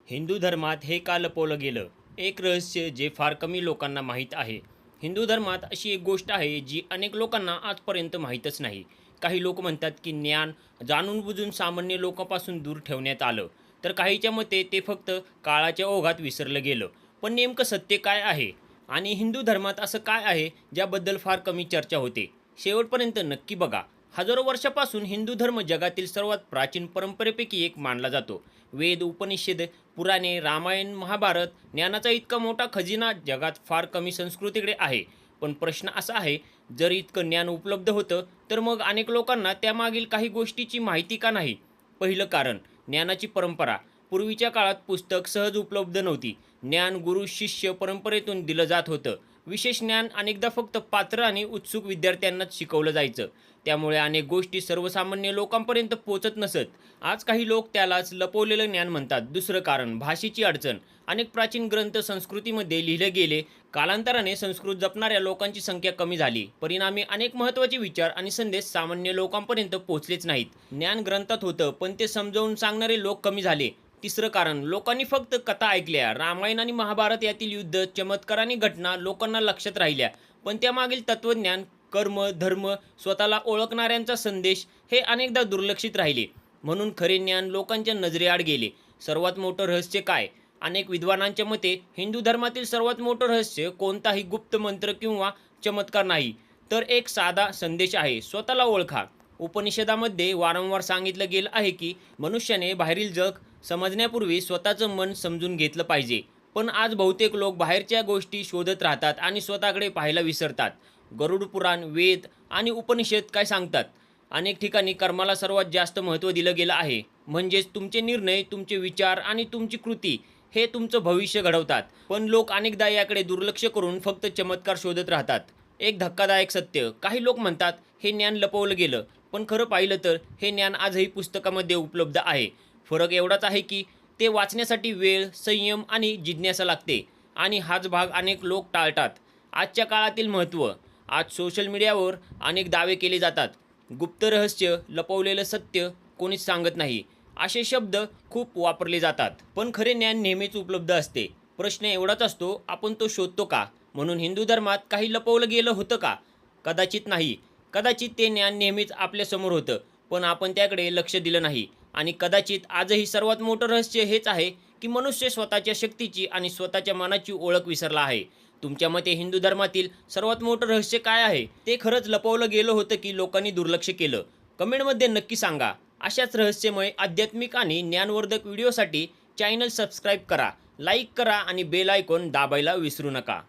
हिंदू धर्मात हे का लपवलं गेलं? एक रहस्य जे फार कमी लोकांना माहीत आहे. हिंदू धर्मात अशी एक गोष्ट आहे जी अनेक लोकांना आजपर्यंत माहीतच नाही. काही लोक म्हणतात की ज्ञान जाणून बुजून सामान्य लोकांपासून दूर ठेवण्यात आलं, तर काहीच्या मते ते फक्त काळाच्या ओघात विसरलं गेलं. पण नेमकं सत्य काय आहे? आणि हिंदू धर्मात असं काय आहे ज्याबद्दल फार कमी चर्चा होते? शेवटपर्यंत नक्की बघा. हजारो वर्षापासून हिंदू धर्म जगातील सर्वात प्राचीन परंपरेपैकी एक मानला जातो. वेद, उपनिषद, पुराणे, रामायण, महाभारत, ज्ञानाचा इतका मोठा खजिना जगात फार कमी संस्कृतीकडे आहे. पण प्रश्न असा आहे, जर इतकं ज्ञान उपलब्ध होतं, तर मग अनेक लोकांना त्यामागील काही गोष्टीची माहिती का नाही? पहिलं कारण, ज्ञानाची परंपरा. पूर्वीच्या काळात पुस्तक सहज उपलब्ध नव्हती. ज्ञान गुरु शिष्य परंपरेतून दिलं जात होतं. विशेष ज्ञान अनेकदा फक्त पात्र आणि उत्सुक विद्यार्थ्यांनाच शिकवलं जायचं. त्यामुळे अनेक गोष्टी सर्वसामान्य लोकांपर्यंत पोहोचत नसत. आज काही लोक त्यालाच लपवलेलं ज्ञान म्हणतात. दुसरं कारण, भाषेची अडचण. अनेक प्राचीन ग्रंथ संस्कृतीमध्ये लिहिले गेले. कालांतराने संस्कृत जपणाऱ्या लोकांची संख्या कमी झाली. परिणामी अनेक महत्त्वाचे विचार आणि संदेश सामान्य लोकांपर्यंत पोहोचलेच नाहीत. ज्ञान ग्रंथात होतं, पण ते समजावून सांगणारे लोक कमी झाले. तिसरं कारण, लोकांनी फक्त कथा ऐकल्या. रामायण आणि महाभारत यातील युद्ध, चमत्कार आणि घटना लोकांना लक्षात राहिल्या, पण त्यामागील तत्त्वज्ञान, कर्म, धर्म, स्वतःला ओळखणाऱ्यांचा संदेश हे अनेकदा दुर्लक्षित राहिले. म्हणून खरे ज्ञान लोकांच्या नजरेआड गेले. सर्वात मोठं रहस्य काय? अनेक विद्वानांच्या मते हिंदू धर्मातील सर्वात मोठं रहस्य कोणताही गुप्त मंत्र किंवा चमत्कार नाही, तर एक साधा संदेश आहे: स्वतःला ओळखा. उपनिषदामध्ये वारंवार सांगितलं गेलं आहे की मनुष्याने बाहेरील जग समजण्यापूर्वी स्वतःचं मन समजून घेतलं पाहिजे. पण आज बहुतेक लोक बाहेरच्या गोष्टी शोधत राहतात आणि स्वतःकडे पाहायला विसरतात. गरुड पुराण, वेद आणि उपनिषद काय सांगतात? अनेक ठिकाणी कर्माला सर्वात जास्त महत्त्व दिलं गेलं आहे. म्हणजेच तुमचे निर्णय, तुमचे विचार आणि तुमची कृती हे तुमचं भविष्य घडवतात. पण लोक अनेकदा याकडे दुर्लक्ष करून फक्त चमत्कार शोधत राहतात. एक धक्कादायक सत्य, काही लोक म्हणतात हे ज्ञान लपवलं गेलं, पण खरं पाहिलं तर हे ज्ञान आजही पुस्तकामध्ये उपलब्ध आहे. फरक एवढाच आहे की ते वाचण्यासाठी वेळ, संयम आणि जिज्ञासा लागते, आणि हाच भाग अनेक लोक टाळतात. आजच्या काळातील महत्त्व. आज सोशल मीडियावर अनेक दावे केले जातात. गुप्त रहस्य, लपवलेलं सत्य, कोणीच सांगत नाही, असे शब्द खूप वापरले जातात. पण खरे ज्ञान नेहमीच उपलब्ध असते. प्रश्न एवढाच असतो, आपण तो शोधतो का? म्हणून हिंदू धर्मात काही लपवलं गेलं होतं का? कदाचित नाही. कदाचित ते ज्ञान नेहमीच आपल्यासमोर होतं, पण आपण त्याकडे लक्ष दिलं नाही. आणि कदाचित आजही सर्वात मोठं रहस्य हेच आहे की मनुष्य स्वतःच्या शक्तीची आणि स्वतःच्या मनाची ओळख विसरला आहे. तुमच्या मते हिंदू धर्मातील सर्वात मोठं रहस्य काय आहे? ते खरंच लपवलं गेलं होतं की लोकांनी दुर्लक्ष केलं? कमेंटमध्ये नक्की सांगा. अशाच रहस्यमय, आध्यात्मिक आणि ज्ञानवर्धक व्हिडिओसाठी चॅनल सबस्क्राईब करा, लाईक करा आणि बेल आयकॉन दाबायला विसरू नका.